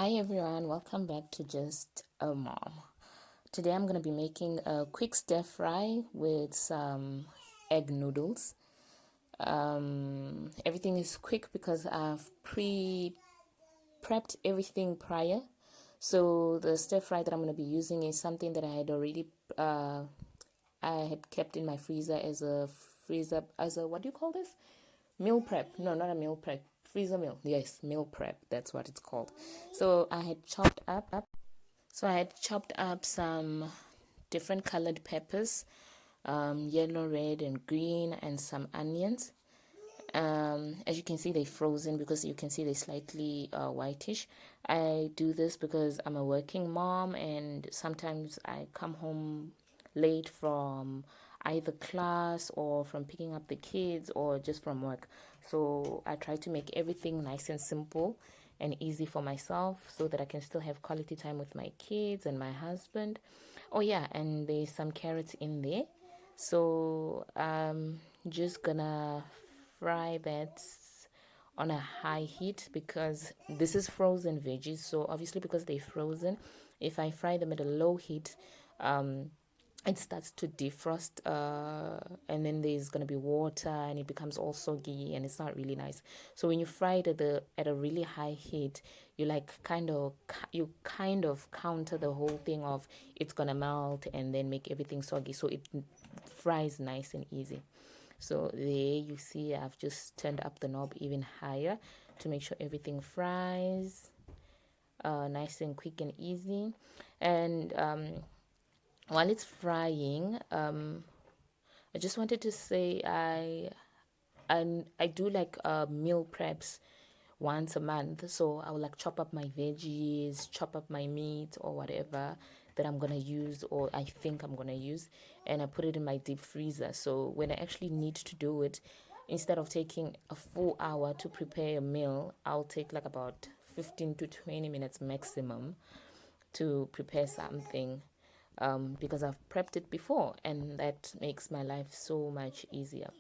Hi everyone, welcome back to Just a Mom. Today I'm going to be making a quick stir fry with some egg noodles. Everything is quick because I've prepped everything prior. So the stir fry that I'm going to be using is something that I had already I had kept in my freezer as a what do you call this? Meal prep. No, not a meal prep. Freezer meal. Yes, meal prep. That's what it's called. So I had chopped up some different colored peppers, yellow, red, and green, and some onions. As you can see, they're frozen because you can see they're slightly whitish. I do this because I'm a working mom and sometimes I come home late from either class or from picking up the kids or just from work. So I try to make everything nice and simple and easy for myself so that I can still have quality time with my kids and my husband. Oh yeah, and there's some carrots in there. So I'm just gonna fry that on a high heat because this is frozen veggies. So obviously because they're frozen, if I fry them at a low heat, it starts to defrost, and then there's gonna be water and it becomes all soggy and it's not really nice. So when you fry it at a really high heat, you kind of counter the whole thing of it's gonna melt and then make everything soggy, so it fries nice and easy. So there you see I've just turned up the knob even higher to make sure everything fries nice and quick and easy. And while it's frying, I just wanted to say I do like meal preps once a month. So I will like chop up my veggies, chop up my meat or whatever that I'm gonna use or I think I'm gonna use, and I put it in my deep freezer. So when I actually need to do it, instead of taking a full hour to prepare a meal, I'll take like about 15 to 20 minutes maximum to prepare something, because I've prepped it before and that makes my life so much easier.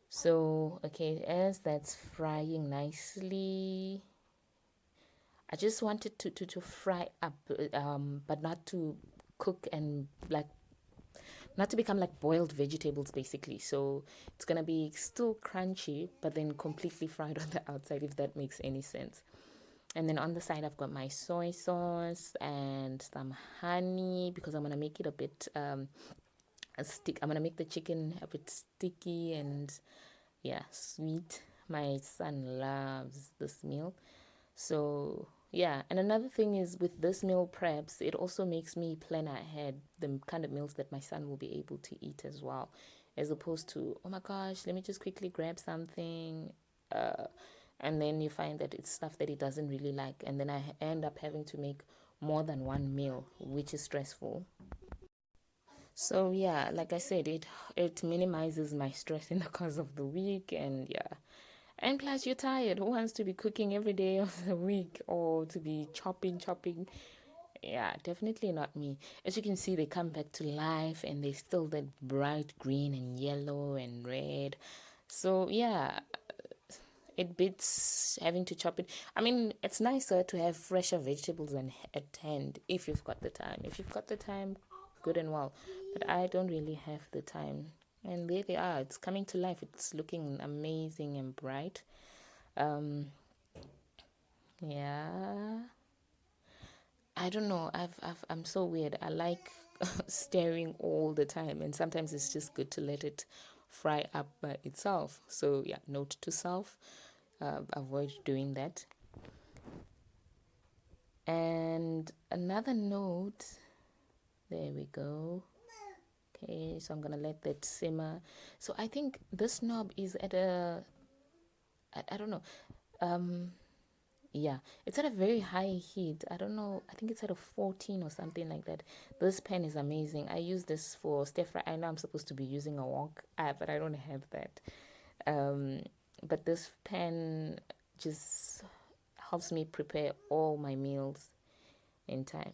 So, okay, as that's frying nicely, I just wanted to fry up, but not to cook and like not to become like boiled vegetables basically. So it's gonna be still crunchy, but then completely fried on the outside, if that makes any sense. And then on the side, I've got my soy sauce and some honey because I'm gonna make it a bit I'm gonna make the chicken a bit sticky and yeah, sweet. My son loves this meal. So yeah, and another thing is with this meal preps, it also makes me plan ahead the kind of meals that my son will be able to eat as well, as opposed to, oh my gosh, let me just quickly grab something, uh, and then you find that it's stuff that he doesn't really like, and then I end up having to make more than one meal, which is stressful. So yeah, like I said, it minimizes my stress in the course of the week, and yeah. And plus, you're tired. Who wants to be cooking every day of the week or to be chopping? Yeah, definitely not me. As you can see, they come back to life and they still that bright green and yellow and red. So yeah, it beats having to chop it. I mean, it's nicer to have fresher vegetables and at hand if you've got the time. If you've got the time, good and well. But I don't really have the time. And there they are. It's coming to life. It's looking amazing and bright. Um, yeah. I don't know. I'm so weird. I like staring all the time, and sometimes it's just good to let it fry up by itself. So yeah, note to self: avoid doing that. And another note. There we go. Okay, so I'm gonna let that simmer. So I think this knob is at I don't know. Um, Yeah, it's at a very high heat. I don't know. I think it's at a 14 or something like that. This pen is amazing. I use this for stir fry. I know I'm supposed to be using a wok, but I don't have that. Um, but this pen just helps me prepare all my meals in time.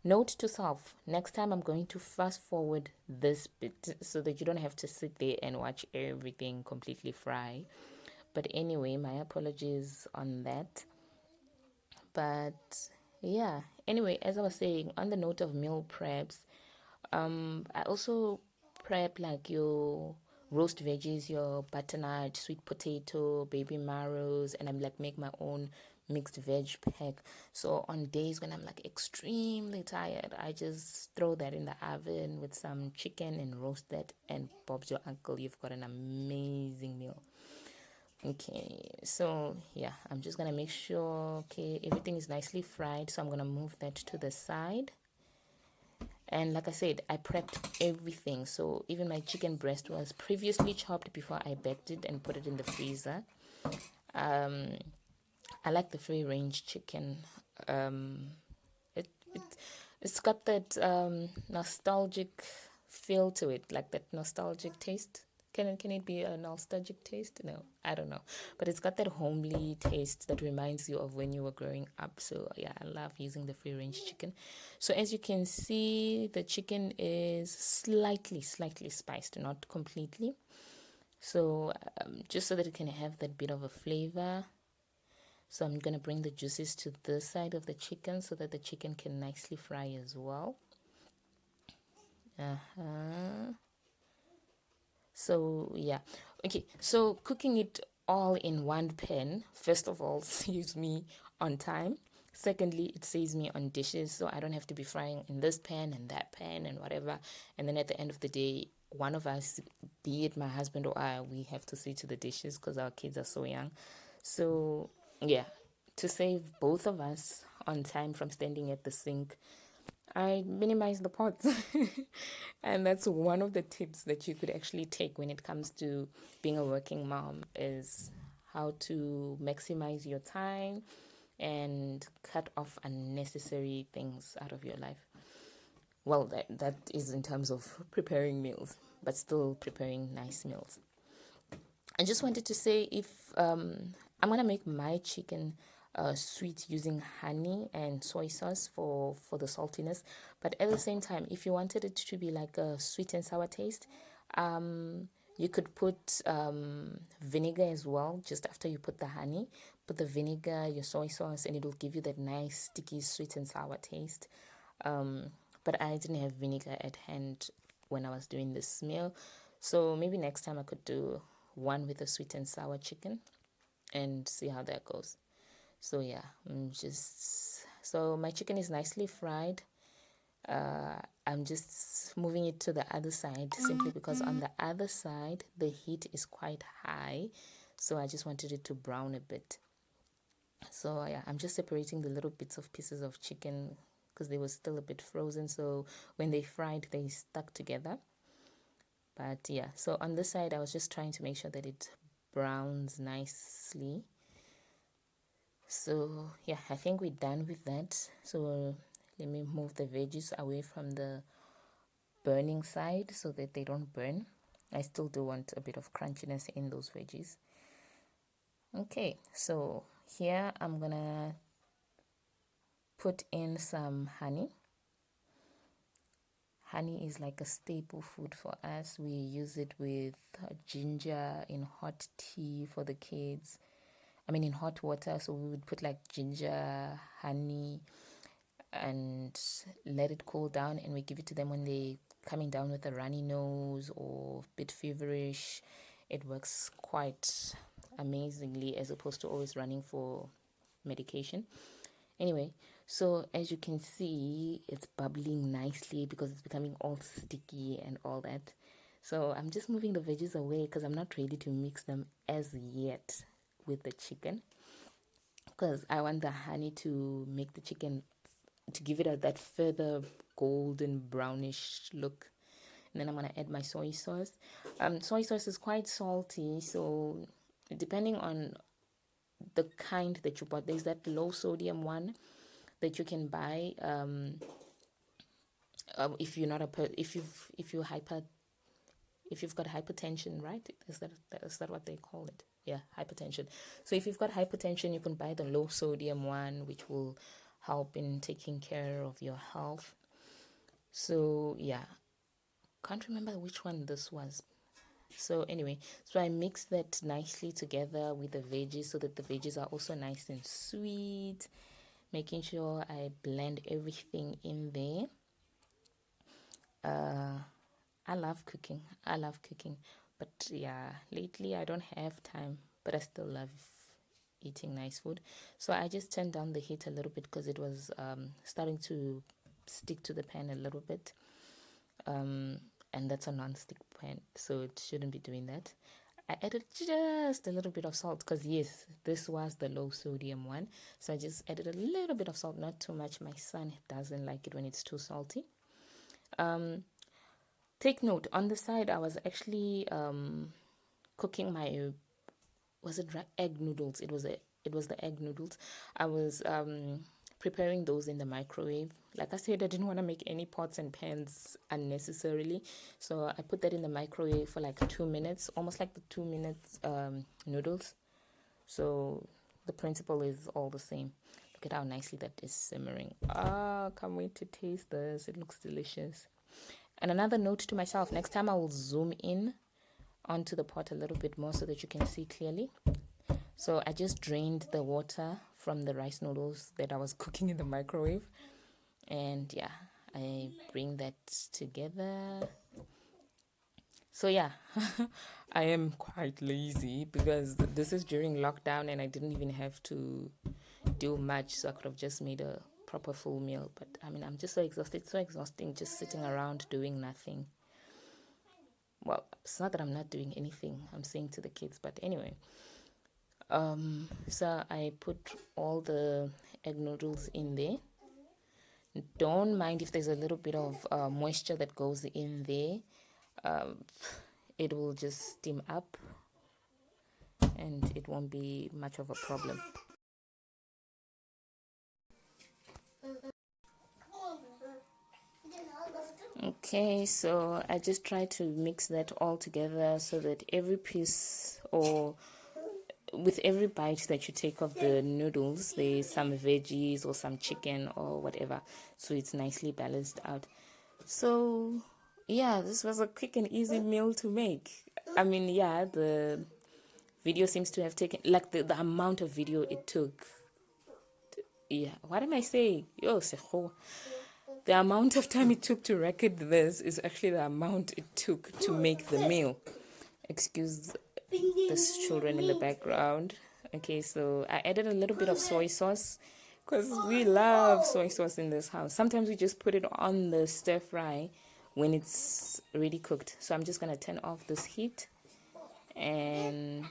Note to self, next time I'm going to fast forward this bit so that you don't have to sit there and watch everything completely fry. But anyway, my apologies on that. But yeah, anyway, as I was saying, on the note of meal preps, I also prep like your roast veggies, your butternut, sweet potato, baby marrows, and I'm like make my own mixed veg pack. So on days when I'm like extremely tired, I just throw that in the oven with some chicken and roast that, and Bob's your uncle, you've got an amazing meal. Okay, so yeah, I'm just gonna make sure, okay, everything is nicely fried. So I'm gonna move that to the side. And like I said, I prepped everything. So even my chicken breast was previously chopped before I baked it and put it in the freezer. Um, I like the free range chicken. Um, it, it it's got that nostalgic feel to it, like that nostalgic taste. Can it be a nostalgic taste? No, I don't know, but it's got that homely taste that reminds you of when you were growing up. So yeah, I love using the free range chicken. So as you can see, the chicken is slightly spiced, not completely. So just so that it can have that bit of a flavor. So I'm going to bring the juices to this side of the chicken so that the chicken can nicely fry as well. So yeah. Okay, so cooking it all in one pan, first of all, saves me on time. Secondly, it saves me on dishes, so I don't have to be frying in this pan and that pan and whatever. And then at the end of the day, one of us, be it my husband or I, we have to see to the dishes because our kids are so young. So yeah, to save both of us on time from standing at the sink, I minimize the pots. And that's one of the tips that you could actually take when it comes to being a working mom, is how to maximize your time and cut off unnecessary things out of your life. Well, that is in terms of preparing meals, but still preparing nice meals. I just wanted to say, if I'm gonna make my chicken sweet using honey and soy sauce for the saltiness, but at the same time, if you wanted it to be like a sweet and sour taste, you could put vinegar as well. Just after you put the honey, put the vinegar, your soy sauce, and it will give you that nice sticky sweet and sour taste. But I didn't have vinegar at hand when I was doing this meal, so maybe next time I could do one with a sweet and sour chicken and see how that goes. So yeah, just so my chicken is nicely fried. I'm just moving it to the other side simply because on the other side the heat is quite high, so I just wanted it to brown a bit. So yeah, I'm just separating the little bits of pieces of chicken because they were still a bit frozen, so when they fried they stuck together. But yeah, so on this side I was just trying to make sure that it browns nicely. So yeah, I think we're done with that. So let me move the veggies away from the burning side so that they don't burn. I still do want a bit of crunchiness in those veggies. Okay, so here I'm gonna put in some honey. Honey is like a staple food for us. We use it with ginger in hot tea for the kids. I mean, in hot water. So we would put like ginger, honey, and let it cool down, and we give it to them when they coming down with a runny nose or a bit feverish. It works quite amazingly as opposed to always running for medication. Anyway, so as you can see, it's bubbling nicely because it's becoming all sticky and all that. So I'm just moving the veggies away because I'm not ready to mix them as yet with the chicken, because I want the honey to make the chicken, to give it that further golden brownish look. And then I'm gonna add my soy sauce. Soy sauce is quite salty, so depending on the kind that you bought, there's that low sodium one that you can buy. If you're not if you've got hypertension, right? Is that what they call it? Yeah, hypertension. So if you've got hypertension, you can buy the low sodium one, which will help in taking care of your health. So yeah, can't remember which one this was. So anyway, so I mix that nicely together with the veggies so that the veggies are also nice and sweet. making sure I blend everything in there. I love cooking. But yeah, lately I don't have time, but I still love eating nice food. So I just turned down the heat a little bit because it was starting to stick to the pan a little bit. And that's a non-stick pan, so it shouldn't be doing that. I added just a little bit of salt because yes, this was the low sodium one, so I just added a little bit of salt, not too much. My son doesn't like it when it's too salty. Take note, on the side I was actually cooking my, was it egg noodles? It was the egg noodles. I was preparing those in the microwave. Like I said, I didn't want to make any pots and pans unnecessarily, so I put that in the microwave for like 2 minutes, almost like the 2 minutes noodles. So the principle is all the same. Look at how nicely that is simmering. Can't wait to taste this. It looks delicious. And another note to myself, next time I will zoom in onto the pot a little bit more so that you can see clearly. So I just drained the water from the rice noodles that I was cooking in the microwave. And yeah, I bring that together. So yeah, I am quite lazy because this is during lockdown and I didn't even have to do much. So I could have just made a proper full meal. But I mean, I'm just so exhausted. It's so exhausting just sitting around doing nothing. Well, it's not that I'm not doing anything, I'm saying to the kids, but anyway. So I put all the egg noodles in there. Don't mind if there's a little bit of moisture that goes in there. It will just steam up and it won't be much of a problem. Okay, so I just try to mix that all together so that every piece, or with every bite that you take of the noodles, there's some veggies or some chicken or whatever, so it's nicely balanced out. So yeah, this was a quick and easy meal to make. I mean, yeah, the video seems to have taken, like the amount of video it took. Yeah, what am I saying? Yo, Seho. The amount of time it took to record this is actually the amount it took to make the meal. Excuse these children in the background. Okay, so I added a little bit of soy sauce because we love soy sauce in this house. Sometimes we just put it on the stir fry when it's already cooked. So I'm just going to turn off this heat. And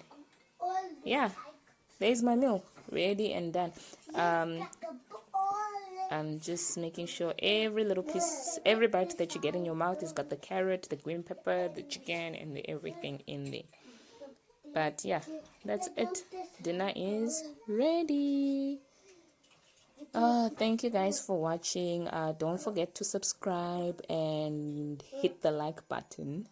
yeah, there's my meal, ready and done. I'm just making sure every little piece, every bite that you get in your mouth has got the carrot, the green pepper, the chicken, and everything in there. But yeah, that's it. Dinner is ready. Thank you guys for watching. Don't forget to subscribe and hit the like button.